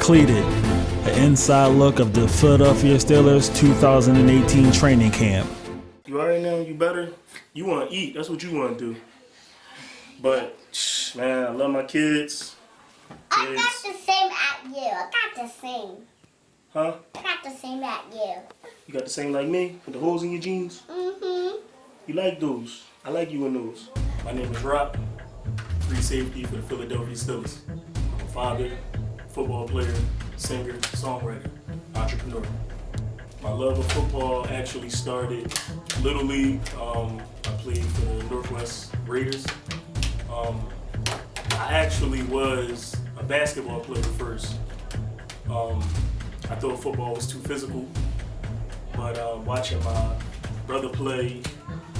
Cleated, an inside look of the Philadelphia Steelers 2018 training camp. You already know you better. You want to eat. That's what you want to do. But, man, I love my kids. I got the same at you. I got the same. Huh? I got the same at you. You got the same like me? With the holes in your jeans? Mm-hmm. You like those. I like you in those. My name is Roc, free safety for the Philadelphia Steelers. I'm a father, football player, singer, songwriter, entrepreneur. My love of football actually started Little League. I played for the Northwest Raiders. I actually was a basketball player first. I thought football was too physical, but watching my brother play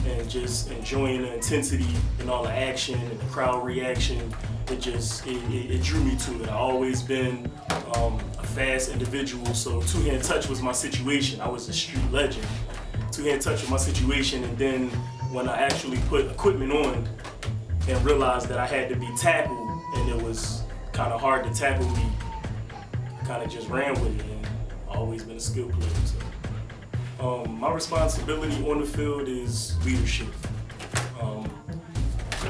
and just enjoying the intensity and all the action and the crowd reaction, it drew me to it. I've always been a fast individual, so two-hand touch was my situation. I was a street legend. Two-hand touch was my situation, and then when I actually put equipment on and realized that I had to be tackled and it was kind of hard to tackle me, I kind of just ran with it, and I've always been a skilled player. So. My responsibility on the field is leadership.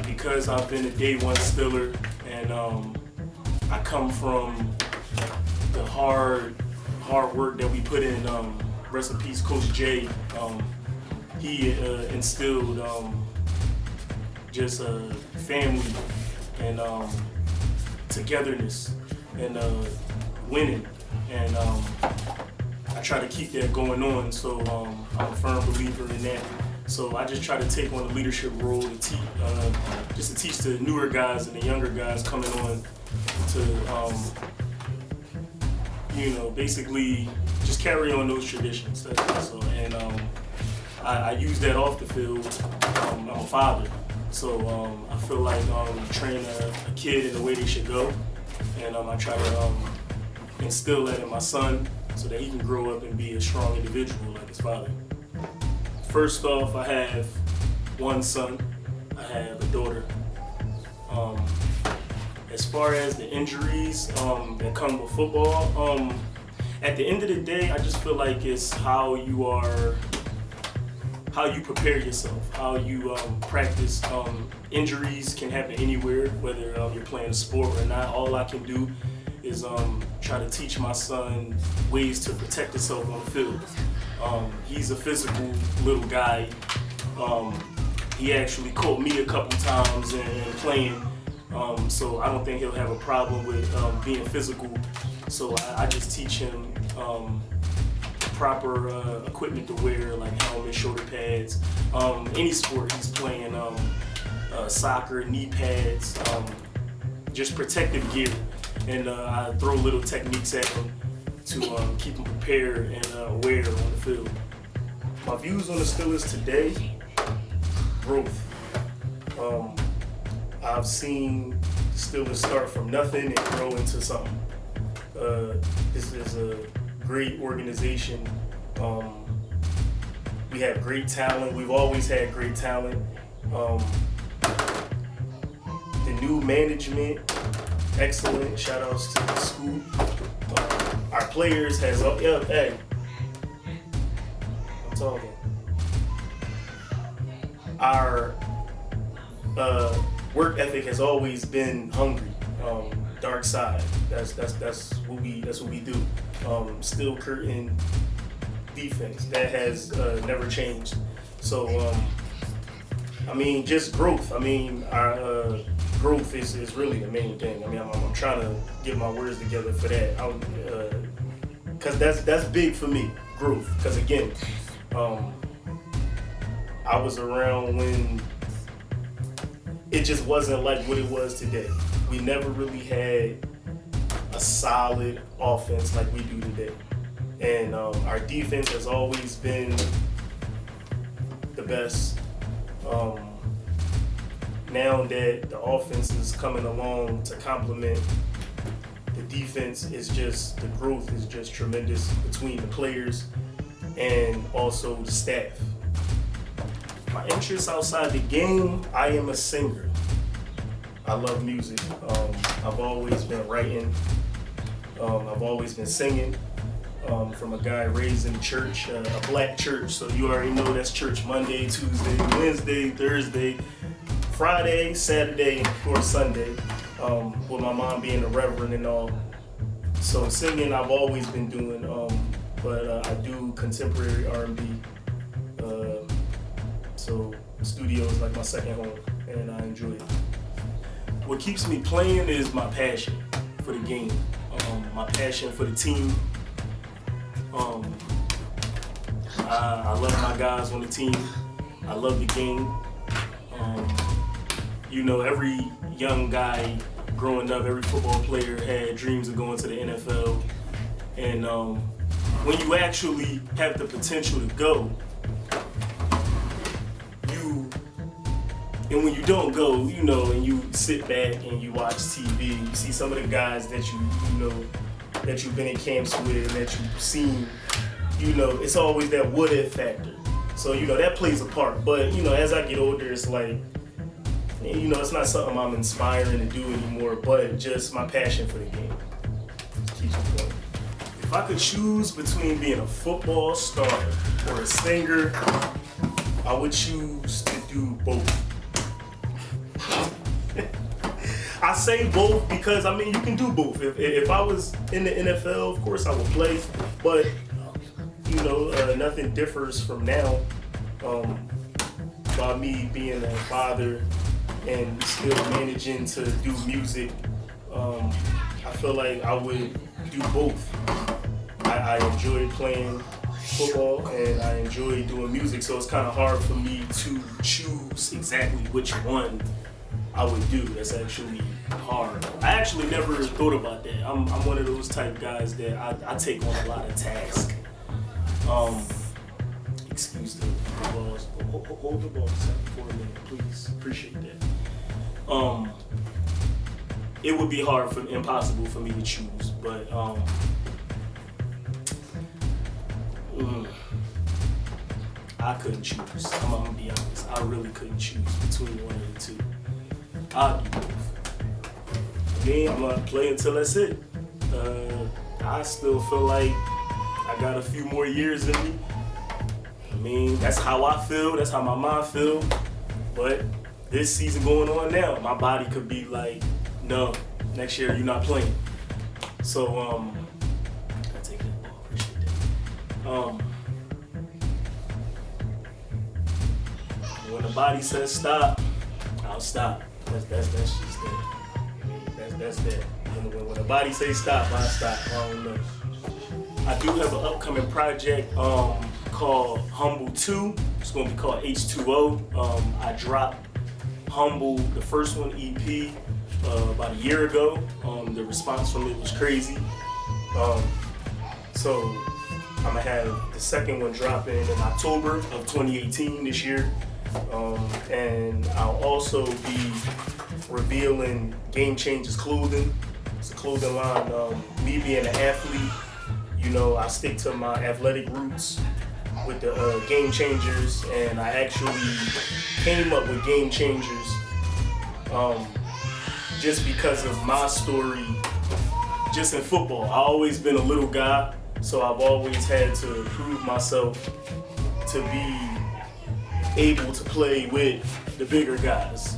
Because I've been a day one Steeler and I come from the hard work that we put in, rest in peace, Coach J. He instilled just family and togetherness and winning. And I try to keep that going on, so I'm a firm believer in that. So I just try to take on the leadership role to teach, just to teach the newer guys and the younger guys coming on to, basically just carry on those traditions. So, and I use that off the field. I'm a father, so I feel like train a kid in the way they should go, and I try to instill that in my son, so that he can grow up and be a strong individual like his father. First off, I have one son, I have a daughter. As far as the injuries that come with football, at the end of the day, I just feel like it's how you prepare yourself, how you practice. Injuries can happen anywhere, whether you're playing a sport or not. All I can do is try to teach my son ways to protect himself on the field. He's a physical little guy. He actually caught me a couple times and playing, so I don't think he'll have a problem with being physical. So I just teach him proper equipment to wear, like helmet, shoulder pads. Any sport he's playing, soccer, knee pads, just protective gear. And I throw little techniques at him to keep him prepared and aware on the field. My views on the Steelers today: growth. I've seen the Steelers start from nothing and grow into something. This is a great organization. We have great talent. We've always had great talent. The new management, excellent. Shout outs to the school. Our players has, hey, I'm talking. Our work ethic has always been hungry. Dark side. That's what we do. Steel curtain defense. That has never changed. So just growth. Our growth is really the main thing. I'm trying to get my words together for that. Cause that's big for me, growth. Cause again, I was around when it just wasn't like what it was today. We never really had a solid offense like we do today. And our defense has always been the best. Now that the offense is coming along to complement the defense, the growth is just tremendous between the players and also the staff. My interests outside the game, I am a singer. I love music. I've always been writing. I've always been singing. From a guy raised in church, a black church, so you already know that's church Monday, Tuesday, Wednesday, Thursday, Friday, Saturday, and of course Sunday, with my mom being a reverend and all. So singing I've always been doing, but I do contemporary R&B, so studio is like my second home, and I enjoy it. What keeps me playing is my passion for the game, my passion for the team. I love my guys on the team. I love the game. You know, every young guy growing up, every football player had dreams of going to the NFL. And when you actually have the potential to go, and when you don't go, you know, and you sit back and you watch TV, you see some of the guys that you know, that you've been in camps with and that you've seen, you know, it's always that what if factor. So, you know, that plays a part. But, you know, as I get older, it's like, you know, it's not something I'm inspiring to do anymore, but just my passion for the game keeps me going. If I could choose between being a football star or a singer, I would choose to do both. I say both because, I mean, you can do both. If I was in the NFL, of course I would play, but, you know, nothing differs from now by me being a father and still managing to do music. I feel like I would do both. I enjoy playing football and I enjoy doing music, so it's kind of hard for me to choose exactly which one I would do. That's actually hard. I actually never thought about that. I'm one of those type guys that I take on a lot of tasks. Excuse the balls. Hold the ball for a minute, please. Appreciate that. It would be impossible for me to choose, but I couldn't choose. I'm gonna be honest. I really couldn't choose between one of the two. I'll do both. I mean, I'm gonna play until that's it. I still feel like I got a few more years in me. I mean, that's how I feel. That's how my mind feel. But this season going on now, my body could be like, no, next year you're not playing. So, I take that ball. Appreciate that. When the body says stop, I'll stop. That's just that. That's that. When the body says stop, I'll stop. I don't know. I do have an upcoming project called Humble 2. It's going to be called H2O. I dropped Humble, the first one, EP, about a year ago. The response from it was crazy. So I'm going to have the second one dropping in October of 2018 this year. And I'll also be revealing Game Changers clothing. It's a clothing line. Me being an athlete, you know, I stick to my athletic roots with the Game Changers, and I actually came up with Game Changers just because of my story. Just in football, I've always been a little guy, so I've always had to prove myself to be able to play with the bigger guys,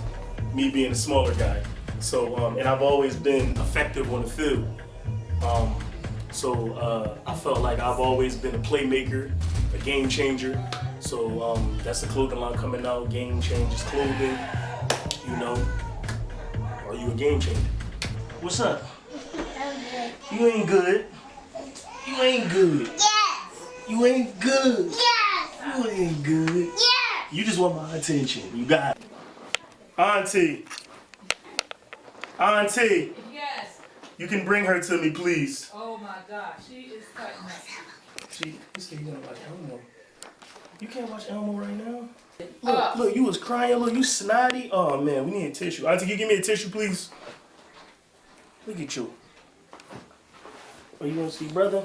me being a smaller guy. So, and I've always been effective on the field. So I felt like I've always been a playmaker, a game changer. So that's the clothing line coming out, Game Changers clothing. You know, are you a game changer? What's up? You ain't good. You ain't good. Yes. You ain't good. Yes. You ain't good. Yes. You just want my attention. You got it. Auntie. Auntie. Yes. You can bring her to me, please. Oh my God, she is cutting up. You said you gonna watch Elmo. You can't watch Elmo right now? Look, you was crying. Look, you snotty. Oh man, we need a tissue. Auntie, can you give me a tissue, please? Look at you. Oh, you wanna see brother?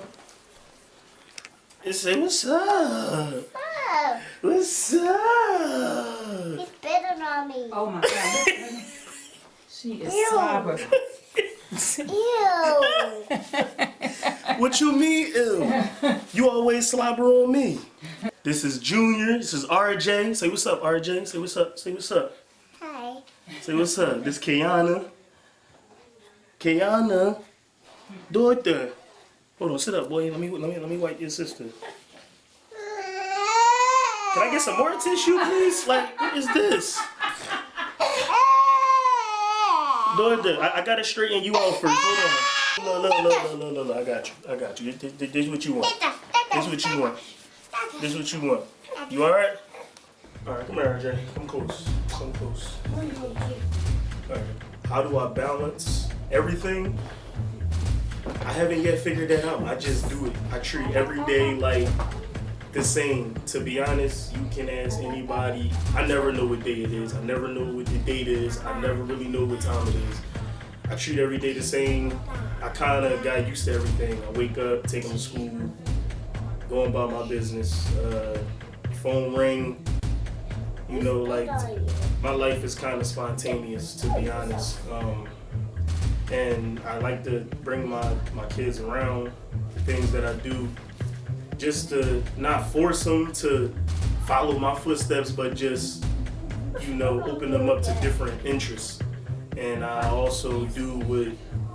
Just say what's up. What's up? He's better on me. Oh my God. She is sober. Ew. What you mean, ew? You always slobber on me. This is Junior. This is RJ. Say what's up, RJ. Say what's up. Say what's up. Hi. Say what's up. This Kiana. Kiana. Daughter. Hold on, sit up, boy. Let me wipe your sister. Can I get some more tissue, please? Like, what is this? Daughter, I gotta straighten you out first. Hold on. No. I got you. This is what you want. This is what you want. This is what you want. You alright? Alright, come here, RJ. Come close. Alright. How do I balance everything? I haven't yet figured that out. I just do it. I treat every day like the same. To be honest, you can ask anybody. I never know what day it is. I never know what the date is. I never really know what time it is. I treat every day the same. I kind of got used to everything. I wake up, take them to school, go about my business. Phone ring. You know, like, my life is kind of spontaneous, to be honest. And I like to bring my kids around the things that I do, just to not force them to follow my footsteps, but just, you know, open them up to different interests. And I also do what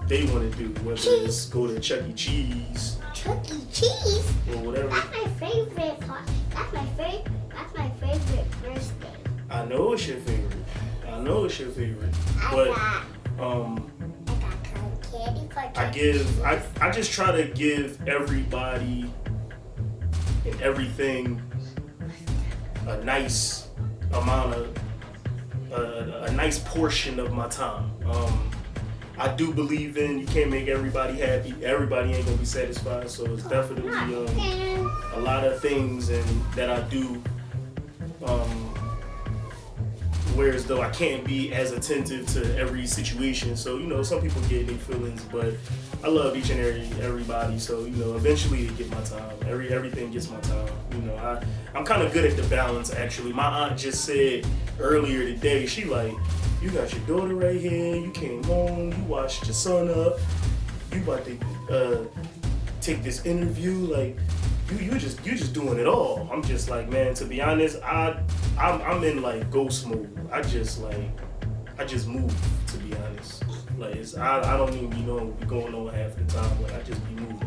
they want to do, whether it's go to Chuck E. Cheese. Chuck E. Cheese? Or whatever. That's my favorite part. That's my favorite birthday. I know it's your favorite. But I got candy for I just try to give everybody and everything a nice amount of a nice portion of my time. I do believe in you can't make everybody happy. Everybody ain't gonna be satisfied. So it's definitely a lot of things that I do. Whereas though I can't be as attentive to every situation, so you know some people get their feelings, but I love each and everybody. So you know eventually they get my time. Everything gets my time. You know I'm kind of good at the balance actually. My aunt just said earlier today, she like, you got your daughter right here. You came home. You washed your son up. You about to take this interview like. You just doing it all. I'm just like, man, to be honest, I'm in like ghost mode. I just move, to be honest. Like I don't even be going on half the time. Like I just be moving.